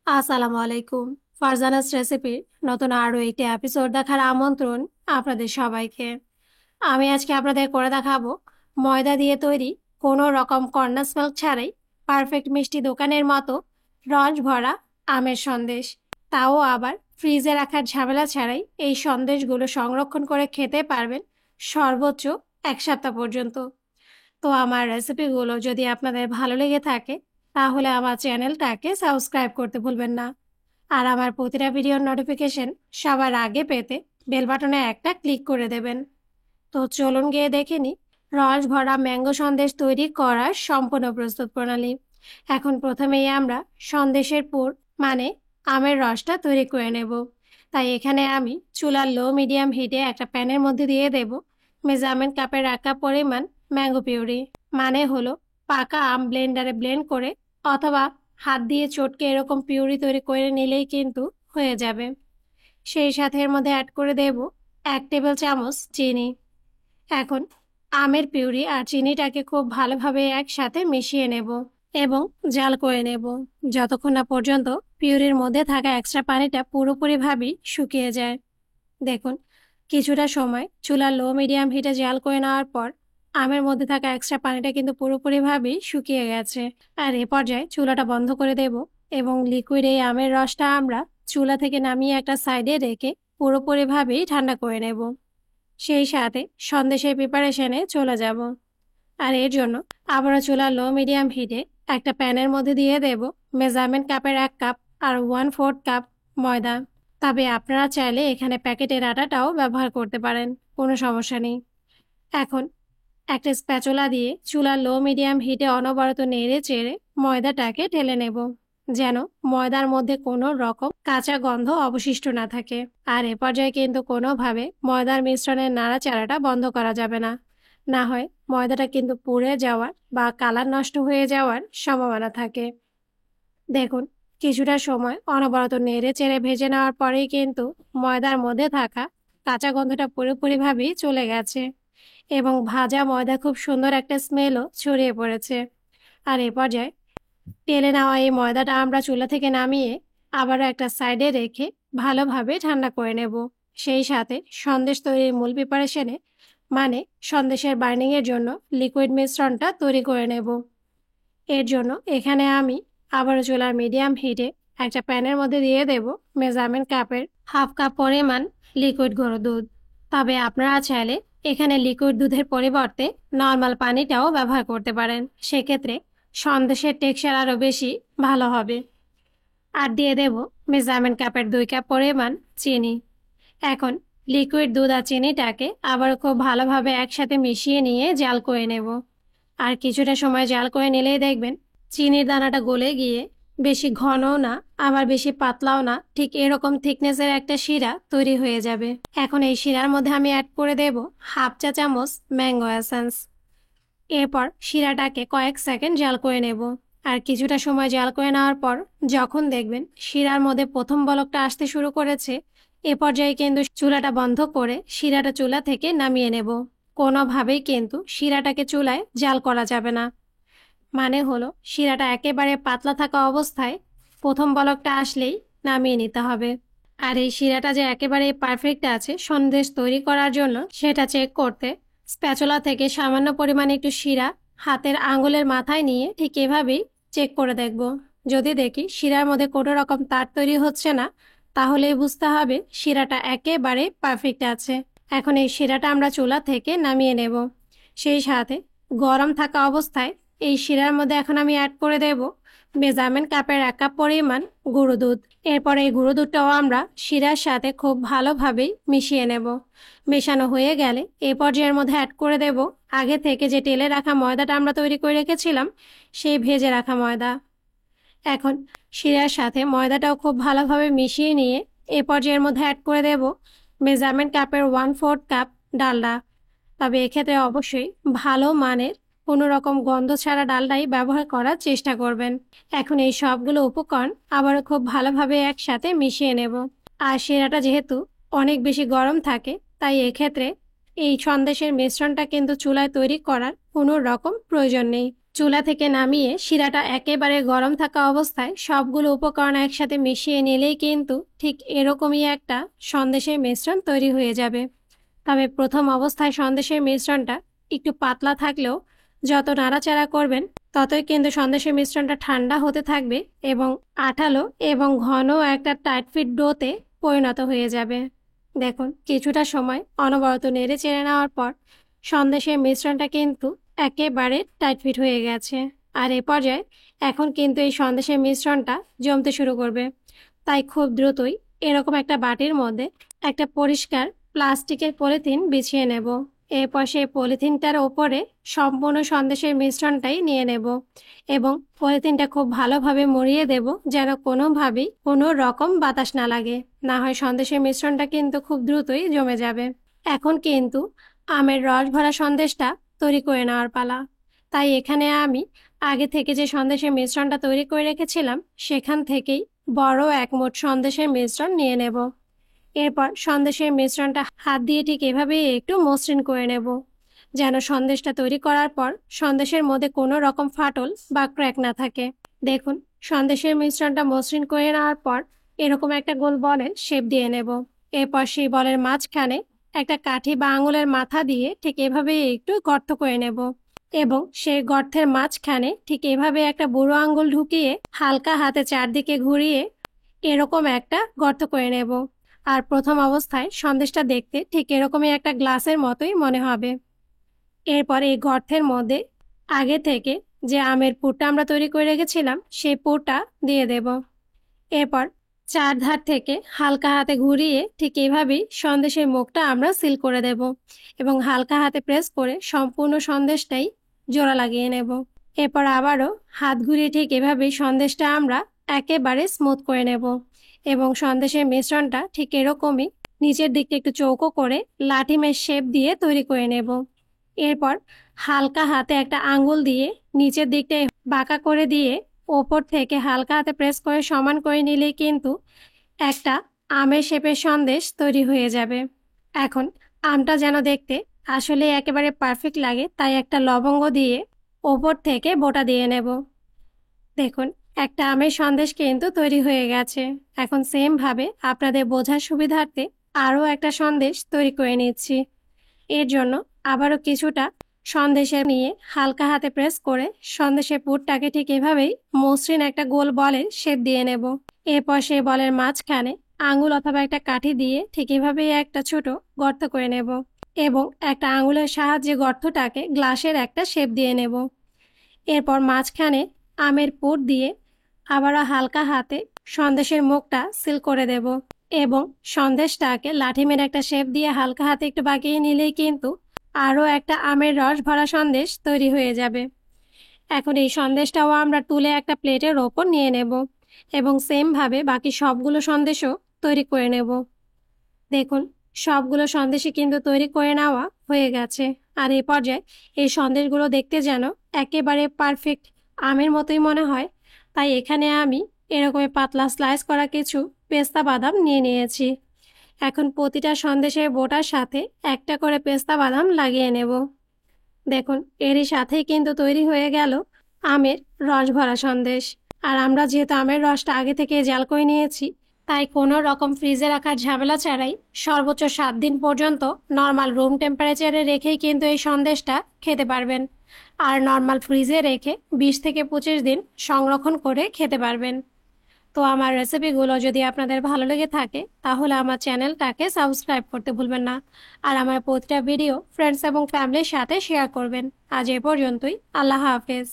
আসসালামু আলাইকুম। ফারজানাস রেসিপির নতুন আরও একটি এপিসোড দেখার আমন্ত্রণ আপনাদের সবাইকে। আমি আজকে আপনাদের করে দেখাবো ময়দা দিয়ে তৈরি কোনো রকম কর্নার মিল্ক ছাড়াই পারফেক্ট মিষ্টি দোকানের মতো রস ভরা আমের সন্দেশ। তাও আবার ফ্রিজে রাখার ঝামেলা ছাড়াই এই সন্দেশগুলো সংরক্ষণ করে খেতে পারবেন সর্বোচ্চ 1 সপ্তাহ পর্যন্ত। তো আমার রেসিপিগুলো যদি আপনাদের ভালো লেগে থাকে তাহলে আমার চ্যানেলটাকে সাবস্ক্রাইব করতে ভুলবেন না। আর আমার প্রতিটা ভিডিওর নোটিফিকেশন সবার আগে পেতে বেল বাটনে একটা ক্লিক করে দেবেন। তো চলুন গিয়ে দেখে নিই রস ভরা ম্যাঙ্গো সন্দেশ তৈরি করার সম্পূর্ণ প্রস্তুত প্রণালী। এখন প্রথমেই আমরা সন্দেশের পুর মানে আমের রসটা তৈরি করে নেব। তাই এখানে আমি চুলার লো মিডিয়াম হিটে একটা প্যানের মধ্যে দিয়ে দেব মেজারমেন্ট কাপের 1 কাপ পরিমাণ ম্যাঙ্গো পিউরি। মানে হলো পাকা আম ব্লেন্ডারে ব্লেন্ড করে অথবা হাত দিয়ে চটকে এরকম পিউরি তৈরি করে নিলেই কিন্তু হয়ে যাবে। সেই সাথে এর মধ্যে অ্যাড করে দেব 1 টেবিল চামচ চিনি। এখন আমের পিউরি আর চিনিটাকে খুব ভালোভাবে একসাথে মিশিয়ে নেব এবং জাল করে নেব যতক্ষণ না পর্যন্ত পিউরির মধ্যে থাকা এক্সট্রা পানিটা পুরোপুরিভাবে শুকিয়ে যায়। দেখুন, কিছুটা সময় চুলার লো মিডিয়াম হিটে জাল করে নেওয়ার পর আমের মধ্যে থাকা এক্সট্রা পানিটা কিন্তু পুরোপুরিভাবে শুকিয়ে গেছে। আর এ পর্যায়ে চুলাটা বন্ধ করে দেব এবং লিকুইড এই আমের রসটা আমরা চুলা থেকে নামিয়ে একটা সাইডে রেখে পুরোপুরিভাবেই ঠান্ডা করে নেব। সেই সাথে সন্দেশের প্রিপারেশনে চলে যাব। আর এর জন্য আবারও চুলার লো মিডিয়াম হিটে একটা প্যানের মধ্যে দিয়ে দেব মেজারমেন্ট কাপের 1 কাপ আর 1/4 কাপ ময়দা। তবে আপনারা চাইলে এখানে প্যাকেটের আটাটাও ব্যবহার করতে পারেন, কোনো সমস্যা নেই। এখন একটা স্প্যাচুলা দিয়ে চুলার লো মিডিয়াম হিটে অনবরত নেড়ে চেড়ে ময়দাটাকে ঢেলে নেব যেন ময়দার মধ্যে কোনো রকম কাঁচা গন্ধ অবশিষ্ট না থাকে। আর এ পর্যায়ে কিন্তু কোনোভাবে ময়দার মিশ্রণের নাড়াচাড়াটা বন্ধ করা যাবে না, না হয় ময়দাটা কিন্তু পুড়ে যাওয়ার বা কালার নষ্ট হয়ে যাওয়ার সম্ভাবনা থাকে। দেখুন, কিছুটা সময় অনবরত নেড়ে চেড়ে ভেজে নেওয়ার পরেই কিন্তু ময়দার মধ্যে থাকা কাঁচা গন্ধটা পুরোপুরিভাবেই চলে গেছে এবং ভাজা ময়দা খুব সুন্দর একটা স্মেলও ছড়িয়ে পড়েছে। আর এ পর্যায়ে টেলে নেওয়া এই ময়দাটা আমরা চুলা থেকে নামিয়ে আবারও একটা সাইডে রেখে ভালোভাবে ঠান্ডা করে নেব। সেই সাথে সন্দেশ তৈরির মূল প্রিপারেশনে মানে সন্দেশের বাইন্ডিংয়ের জন্য লিকুইড মিশ্রণটা তৈরি করে নেব। এর জন্য এখানে আমি আবারও চুলার মিডিয়াম হিটে একটা প্যানের মধ্যে দিয়ে দেব মেজারমেন্ট কাপের 1/2 কাপ পরিমাণ লিকুইড গুঁড়ো দুধ। তবে আপনারা চাইলে এখানে লিকুইড দুধের পরিবর্তে নর্মাল পানিটাও ব্যবহার করতে পারেন, সেক্ষেত্রে সন্দেশের টেক্সচার আরও বেশি ভালো হবে। আর দিয়ে দেব মেজারমেন্ট কাপের 2 কাপ পরিমাণ চিনি। এখন লিকুইড দুধ আর চিনিটাকে আবারও খুব ভালোভাবে একসাথে মিশিয়ে নিয়ে জাল করে নেব। আর কিছুটা সময় জাল করে নিলেই দেখবেন চিনির দানাটা গলে গিয়ে বেশি ঘনও না আবার বেশি পাতলাও না, ঠিক এরকম থিকনেসের একটা শিরা তৈরি হয়ে যাবে। এখন এই শিরার মধ্যে আমি অ্যাড করে দেব 1/2 চা চামচ ম্যাঙ্গো এসেন্স। এরপর শিরাটাকে কয়েক সেকেন্ড জাল করে নেব। আর কিছুটা সময় জাল করে নেওয়ার পর যখন দেখবেন শিরার মধ্যে প্রথম বলকটা আসতে শুরু করেছে, এ পর্যায়ে কিন্তু চুলাটা বন্ধ করে শিরাটা চুলা থেকে নামিয়ে নেব। কোনোভাবেই কিন্তু শিরাটাকে চুলায় জাল করা যাবে না। মানে হলো শিরাটা একেবারে পাতলা থাকা অবস্থায় প্রথম বলকটা আসলেই নামিয়ে নিতে হবে। আর এই শিরাটা যে একেবারে পারফেক্ট আছে সন্দেশ তৈরি করার জন্য সেটা চেক করতে স্প্যাচুলা থেকে সামান্য পরিমাণে একটু শিরা হাতের আঙ্গুলের মাথায় নিয়ে ঠিক এভাবেই চেক করে দেখব। যদি দেখি শিরার মধ্যে কোনো রকম তার তৈরি হচ্ছে না, তাহলেই বুঝতে হবে শিরাটা একেবারে পারফেক্ট আছে। এখন এই শিরাটা আমরা চুলা থেকে নামিয়ে নেব। সেই সাথে গরম থাকা অবস্থায় এই শিরার মধ্যে এখন আমি অ্যাড করে দেব মেজারমেন্ট কাপের 1 কাপ পরিমাণ গুঁড়ো দুধ। এরপর এই গুঁড়ো দুধটাও আমরা শিরার সাথে খুব ভালোভাবেই মিশিয়ে নেব। মেশানো হয়ে গেলে এই পর্যায়ের মধ্যে অ্যাড করে দেব আগে থেকে যে টেলে রাখা ময়দাটা আমরা তৈরি করে রেখেছিলাম সেই ভেজে রাখা ময়দা। এখন শিরার সাথে ময়দাটাও খুব ভালোভাবে মিশিয়ে নিয়ে এই পর্যায়ের মধ্যে অ্যাড করে দেব মেজারমেন্ট কাপের 1/4 কাপ ডালডা। তবে এক্ষেত্রে অবশ্যই ভালো মানের কোনো রকম গন্ধ ছাড়া ডালডাই ব্যবহার করার চেষ্টা করবেন। এখন এই সবগুলো উপকরণ আবারও খুব ভালোভাবে একসাথে মিশিয়ে নেব। আর শিরাটা যেহেতু অনেক বেশি গরম থাকে তাই এক্ষেত্রে এই সন্দেশের মিশ্রণটা কিন্তু চুলায় তৈরি করার কোনো রকম প্রয়োজন নেই। চুলা থেকে নামিয়ে শিরাটা একেবারে গরম থাকা অবস্থায় সবগুলো উপকরণ একসাথে মিশিয়ে নিলেই কিন্তু ঠিক এরকমই একটা সন্দেশের মিশ্রণ তৈরি হয়ে যাবে। তবে প্রথম অবস্থায় সন্দেশের মিশ্রণটা একটু পাতলা থাকলেও যত নাড়াচাড়া করবেন ততই কিন্তু সন্দেশের মিশ্রণটা ঠান্ডা হতে থাকবে এবং আঠালো এবং ঘন একটা টাইট ফিট ডোতে পরিণত হয়ে যাবে। দেখুন কিছুটা সময় অনবরত নেড়ে চেড়ে নেওয়ার পর সন্দেশের মিশ্রণটা কিন্তু একেবারে টাইট ফিট হয়ে গেছে। আর এ পর্যায়ে এখন কিন্তু এই সন্দেশের মিশ্রণটা জমতে শুরু করবে। তাই খুব দ্রুতই এরকম একটা বাটির মধ্যে একটা পরিষ্কার প্লাস্টিকের পলিথিন বিছিয়ে নেব। এরপর সেই পলিথিনটার ওপরে সম্পূর্ণ সন্দেশের মিশ্রণটাই নিয়ে নেব এবং পলিথিনটা খুব ভালোভাবে মুড়িয়ে দেব যেন কোনোভাবেই কোনো রকম বাতাস না লাগে, না হয় সন্দেশের মিশ্রণটা কিন্তু খুব দ্রুতই জমে যাবে। এখন কিন্তু আমের রস ভরা সন্দেশটা তৈরি করে নেওয়ার পালা। তাই এখানে আমি আগে থেকে যে সন্দেশের মিশ্রণটা তৈরি করে রেখেছিলাম সেখান থেকেই বড় এক মুঠ সন্দেশের মিশ্রণ নিয়ে নেব। এরপর সন্দেশের মিশ্রণটা হাত দিয়ে ঠিক এভাবেই একটু মসৃণ করে নেব যেন সন্দেশটা তৈরি করার পর সন্দেশের মধ্যে কোনো রকম ফাটল বা ক্র্যাক না থাকে। দেখুন সন্দেশের মিশ্রণটা মসৃণ করে নেওয়ার পর এরকম একটা গোল বলের শেপ দিয়ে নেব। এরপর সেই বলের মাঝখানে একটা কাঠি বা আঙুলের মাথা দিয়ে ঠিক এভাবে একটু গর্ত করে নেব এবং সেই গর্তের মাঝখানে ঠিক এভাবে একটা বুড়ো আঙুল ঢুকিয়ে হালকা হাতে চারদিকে ঘুরিয়ে এরকম একটা গর্ত করে নেব। আর প্রথম অবস্থায় সন্দেশটা দেখতে ঠিক এরকমই একটা গ্লাসের মতোই মনে হবে। এরপর এই গর্তের মধ্যে আগে থেকে যে আমের পুরটা আমরা তৈরি করে রেখেছিলাম সেই পুরটা দিয়ে দেব। এরপর চারধার থেকে হালকা হাতে ঘুরিয়ে ঠিক এভাবেই সন্দেশের মুখটা আমরা সিল করে দেব এবং হালকা হাতে প্রেস করে সম্পূর্ণ সন্দেশটাই জোড়া লাগিয়ে নেব। এরপর আবারও হাত ঘুরিয়ে ঠিক এভাবেই সন্দেশটা আমরা একেবারে স্মুথ করে নেব এবং সন্দেশের মিশ্রণটা ঠিক এরকমই নিচের দিকটা একটু চৌকো করে লাঠিমের শেপ দিয়ে তৈরি করে নেব। এরপর হালকা হাতে একটা আঙ্গুল দিয়ে নিচের দিকটা বাঁকা করে দিয়ে ওপর থেকে হালকা হাতে প্রেস করে সমান করে নিলেই কিন্তু একটা আমের শেপের সন্দেশ তৈরি হয়ে যাবে। এখন আমটা যেন দেখতে আসলে একেবারে পারফেক্ট লাগে তাই একটা লবঙ্গ দিয়ে ওপর থেকে বোটা দিয়ে নেব। দেখুন একটা আমের সন্দেশ কিন্তু তৈরি হয়ে গেছে। এখন সেম ভাবে আপনাদের বোঝার সুবিধার্থে আরও একটা সন্দেশ তৈরি করে নিচ্ছি। এর জন্য আবারও কিছুটা সন্দেশে নিয়ে হালকা হাতে প্রেস করে সন্দেশের পুরটাকে ঠিক এভাবেই মসৃণ একটা গোল বলের শেপ দিয়ে নেব। এরপর সেই বলের মাঝখানে আঙুল অথবা একটা কাঠি দিয়ে ঠিক এভাবেই একটা ছোট গর্ত করে নেব এবং একটা আঙুলের সাহায্যে গর্তটাকে গ্লাসের একটা শেপ দিয়ে নেব। এরপর মাঝখানে আমের পুর দিয়ে আবারও হালকা হাতে সন্দেশের মুখটা সিল করে দেব এবং সন্দেশটাকে লাঠি মেরে একটা শেপ দিয়ে হালকা হাতে একটু বাঁকিয়ে নিলেই কিন্তু আরও একটা আমের রস ভরা সন্দেশ তৈরি হয়ে যাবে। এখন এই সন্দেশটাও আমরা তুলে একটা প্লেটের ওপর নিয়ে নেব এবং সেমভাবে বাকি সবগুলো সন্দেশও তৈরি করে নেব। দেখুন সবগুলো সন্দেশই কিন্তু তৈরি করে নেওয়া হয়ে গেছে। আর এই পর্যায়ে এই সন্দেশগুলো দেখতে যেন একেবারে পারফেক্ট আমের মতোই মনে হয়, তাই এখানে আমি এরকমই পাতলা স্লাইস করা কিছু পেস্তা বাদাম নিয়ে নিয়েছি। এখন প্রতিটা সন্দেশের বোটার সাথে একটা করে পেস্তা বাদাম লাগিয়ে নেব। দেখুন এরই সাথেই কিন্তু তৈরি হয়ে গেল আমের রস ভরা সন্দেশ। আর আমরা যেহেতু আমের রসটা আগে থেকে জাল করে নিয়েছি তাই কোনো রকম ফ্রিজে রাখার ঝামেলা ছাড়াই সর্বোচ্চ 7 দিন পর্যন্ত নর্মাল রুম টেম্পারেচারে রেখেই কিন্তু এই সন্দেশটা খেতে পারবেন। আর নর্মাল ফ্রিজে রেখে 20 থেকে 25 দিন সংরক্ষণ করে খেতে পারবেন। তো আমার রেসিপিগুলো যদি আপনাদের ভালো লেগে থাকে তাহলে আমার চ্যানেলটাকে সাবস্ক্রাইব করতে ভুলবেন না আর আমার প্রতিটা ভিডিও ফ্রেন্ডস এবং ফ্যামিলির সাথে শেয়ার করবেন। আজ এ পর্যন্তই। আল্লাহ হাফেজ।